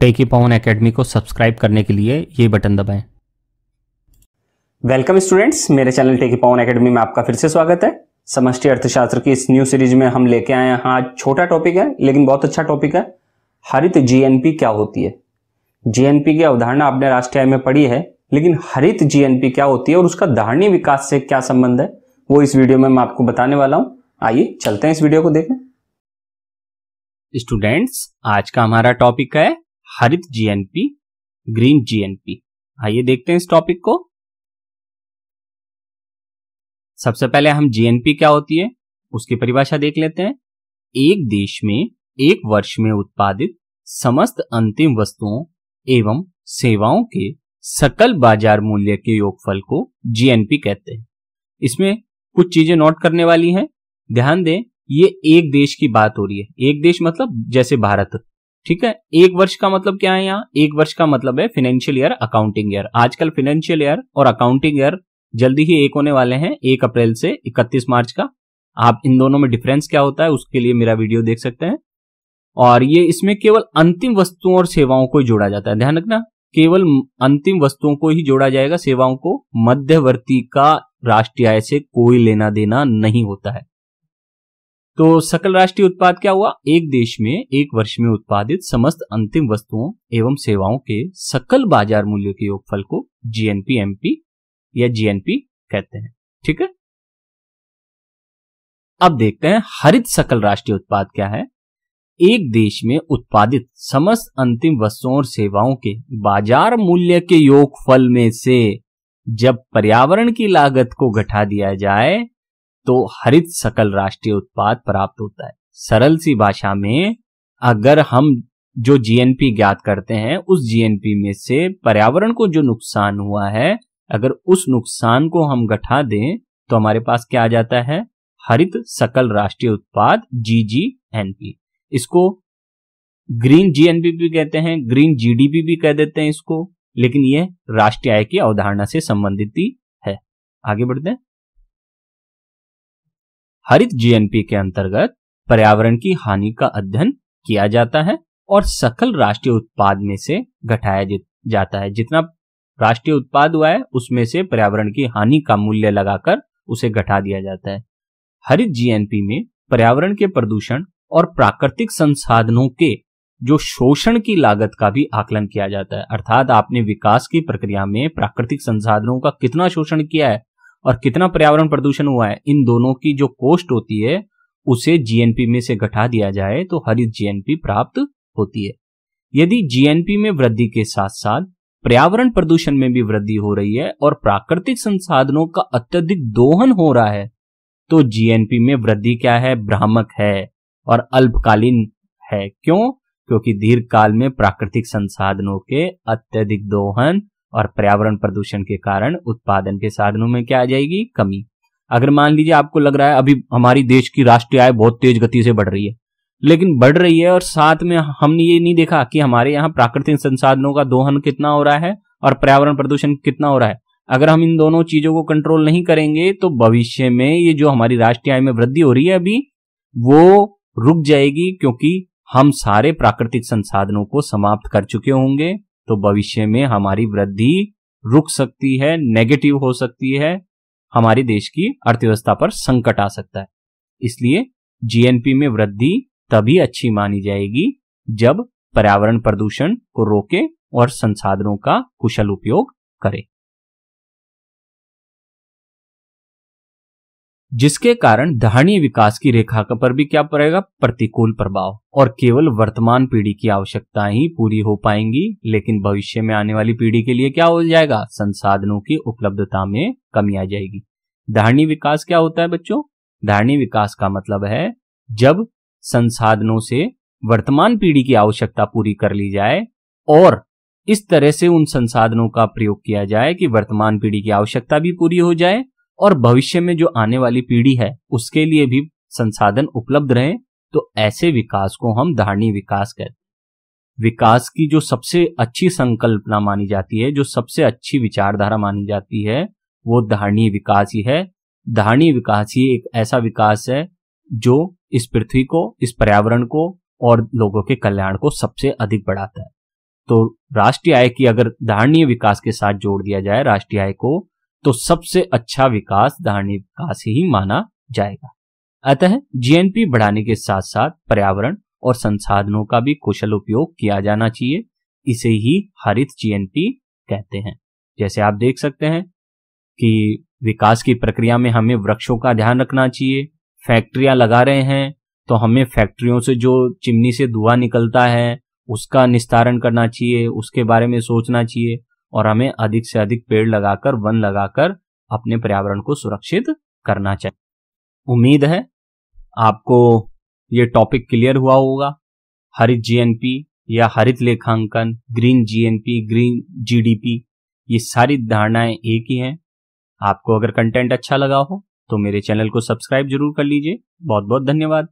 टेकी पवन academy को subscribe करने के लिए ये बटन दबाएं। वेलकम स्टूडेंट्स, मेरे चैनल टेकी पवन एकेडमी में आपका फिर से स्वागत है। समष्टि अर्थशास्त्र की इस न्यू सीरीज में हम लेके आए हैं। आज छोटा टॉपिक है लेकिन बहुत अच्छा टॉपिक है। हरित जीएनपी क्या होती है। जीएनपी की अवधारणा आपने राष्ट्रीय आय में पढ़ी है, लेकिन हरित जीएनपी क्या होती है और उसका धारणीय विकास से क्या संबंध है, वो इस वीडियो में मैं आपको बताने वाला हूं। आइए चलते हैं इस वीडियो को देखने। स्टूडेंट्स, आज का हमारा टॉपिक है हरित जीएनपी, ग्रीन जीएनपी। आइए देखते हैं इस टॉपिक को। सबसे पहले हम जीएनपी क्या होती है उसकी परिभाषा देख लेते हैं। एक देश में एक वर्ष में उत्पादित समस्त अंतिम वस्तुओं एवं सेवाओं के सकल बाजार मूल्य के योगफल को जीएनपी कहते हैं। इसमें कुछ चीजें नोट करने वाली हैं। ध्यान दें, ये एक देश की बात हो रही है। एक देश मतलब जैसे भारत, ठीक है। एक वर्ष का मतलब क्या है यहाँ? एक वर्ष का मतलब है फाइनेंशियल ईयर, अकाउंटिंग ईयर। आजकल फाइनेंशियल ईयर और अकाउंटिंग ईयर जल्दी ही एक होने वाले हैं, 1 अप्रैल से 31 मार्च का। आप इन दोनों में डिफरेंस क्या होता है उसके लिए मेरा वीडियो देख सकते हैं। और ये इसमें केवल अंतिम वस्तुओं और सेवाओं को ही जोड़ा जाता है। ध्यान रखना, केवल अंतिम वस्तुओं को ही जोड़ा जाएगा, सेवाओं को। मध्यवर्ती का राष्ट्रीय आय से कोई लेना देना नहीं होता है। तो सकल राष्ट्रीय उत्पाद क्या हुआ? एक देश में एक वर्ष में उत्पादित समस्त अंतिम वस्तुओं एवं सेवाओं के सकल बाजार मूल्य के योगफल को जीएनपी एमपी या जीएनपी कहते हैं, ठीक है। अब देखते हैं हरित सकल राष्ट्रीय उत्पाद क्या है। एक देश में उत्पादित समस्त अंतिम वस्तुओं और सेवाओं के बाजार मूल्य के योगफल में से जब पर्यावरण की लागत को घटा दिया जाए तो हरित सकल राष्ट्रीय उत्पाद प्राप्त होता है। सरल सी भाषा में, अगर हम जो जीएनपी ज्ञात करते हैं उस जीएनपी में से पर्यावरण को जो नुकसान हुआ है, अगर उस नुकसान को हम घटा दें तो हमारे पास क्या आ जाता है? हरित सकल राष्ट्रीय उत्पाद, जीजीएनपी। इसको ग्रीन जीएनपी भी कहते हैं, ग्रीन जीडीपी भी कह देते हैं इसको, लेकिन यह राष्ट्रीय आय की अवधारणा से संबंधित ही है। आगे बढ़ते हैं। हरित जीएनपी के अंतर्गत पर्यावरण की हानि का अध्ययन किया जाता है और सकल राष्ट्रीय उत्पाद में से घटाया जाता है। जितना राष्ट्रीय उत्पाद हुआ है उसमें से पर्यावरण की हानि का मूल्य लगाकर उसे घटा दिया जाता है। हरित जीएनपी में पर्यावरण के प्रदूषण और प्राकृतिक संसाधनों के जो शोषण की लागत का भी आकलन किया जाता है। अर्थात आपने विकास की प्रक्रिया में प्राकृतिक संसाधनों का कितना शोषण किया है और कितना पर्यावरण प्रदूषण हुआ है, इन दोनों की जो कॉस्ट होती है उसे जीएनपी में से घटा दिया जाए तो हरित जीएनपी प्राप्त होती है। यदि जीएनपी में वृद्धि के साथ साथ पर्यावरण प्रदूषण में भी वृद्धि हो रही है और प्राकृतिक संसाधनों का अत्यधिक दोहन हो रहा है तो जीएनपी में वृद्धि क्या है? भ्रामक है और अल्पकालीन है। क्यों? क्योंकि दीर्घकाल में प्राकृतिक संसाधनों के अत्यधिक दोहन और पर्यावरण प्रदूषण के कारण उत्पादन के साधनों में क्या आ जाएगी? कमी। अगर मान लीजिए आपको लग रहा है अभी हमारी देश की राष्ट्रीय आय बहुत तेज गति से बढ़ रही है, लेकिन बढ़ रही है और साथ में हमने ये नहीं देखा कि हमारे यहाँ प्राकृतिक संसाधनों का दोहन कितना हो रहा है और पर्यावरण प्रदूषण कितना हो रहा है। अगर हम इन दोनों चीजों को कंट्रोल नहीं करेंगे तो भविष्य में ये जो हमारी राष्ट्रीय आय में वृद्धि हो रही है अभी, वो रुक जाएगी, क्योंकि हम सारे प्राकृतिक संसाधनों को समाप्त कर चुके होंगे। तो भविष्य में हमारी वृद्धि रुक सकती है, नेगेटिव हो सकती है, हमारी देश की अर्थव्यवस्था पर संकट आ सकता है। इसलिए जीएनपी में वृद्धि तभी अच्छी मानी जाएगी जब पर्यावरण प्रदूषण को रोके और संसाधनों का कुशल उपयोग करे, जिसके कारण धारणीय विकास की रेखा पर भी क्या पड़ेगा? प्रतिकूल प्रभाव। और केवल वर्तमान पीढ़ी की आवश्यकताएं ही पूरी हो पाएंगी, लेकिन भविष्य में आने वाली पीढ़ी के लिए क्या हो जाएगा? संसाधनों की उपलब्धता में कमी आ जाएगी। धारणीय विकास क्या होता है बच्चों? धारणीय विकास का मतलब है जब संसाधनों से वर्तमान पीढ़ी की आवश्यकता पूरी कर ली जाए और इस तरह से उन संसाधनों का प्रयोग किया जाए कि वर्तमान पीढ़ी की आवश्यकता भी पूरी हो जाए और भविष्य में जो आने वाली पीढ़ी है उसके लिए भी संसाधन उपलब्ध रहे। तो ऐसे विकास को हम धारणीय विकास कहते हैं। विकास की जो सबसे अच्छी संकल्पना मानी जाती है, जो सबसे अच्छी विचारधारा मानी जाती है, वो धारणीय विकास ही है। धारणीय विकास ही एक ऐसा विकास है जो इस पृथ्वी को, इस पर्यावरण को और लोगों के कल्याण को सबसे अधिक बढ़ाता है। तो राष्ट्रीय आय की अगर धारणीय विकास के साथ जोड़ दिया जाए राष्ट्रीय आय को, तो सबसे अच्छा विकास धारणीय विकास ही माना जाएगा। अतः जीएनपी बढ़ाने के साथ साथ पर्यावरण और संसाधनों का भी कुशल उपयोग किया जाना चाहिए। इसे ही हरित जीएनपी कहते हैं। जैसे आप देख सकते हैं कि विकास की प्रक्रिया में हमें वृक्षों का ध्यान रखना चाहिए। फैक्ट्रियां लगा रहे हैं तो हमें फैक्ट्रियों से जो चिमनी से धुआं निकलता है उसका निस्तारण करना चाहिए, उसके बारे में सोचना चाहिए और हमें अधिक से अधिक पेड़ लगाकर, वन लगाकर अपने पर्यावरण को सुरक्षित करना चाहिए। उम्मीद है आपको ये टॉपिक क्लियर हुआ होगा। हरित जीएनपी या हरित लेखांकन, ग्रीन जीएनपी, ग्रीन जीडीपी, ये सारी धारणाएं एक ही हैं। आपको अगर कंटेंट अच्छा लगा हो तो मेरे चैनल को सब्सक्राइब जरूर कर लीजिए। बहुत बहुत धन्यवाद।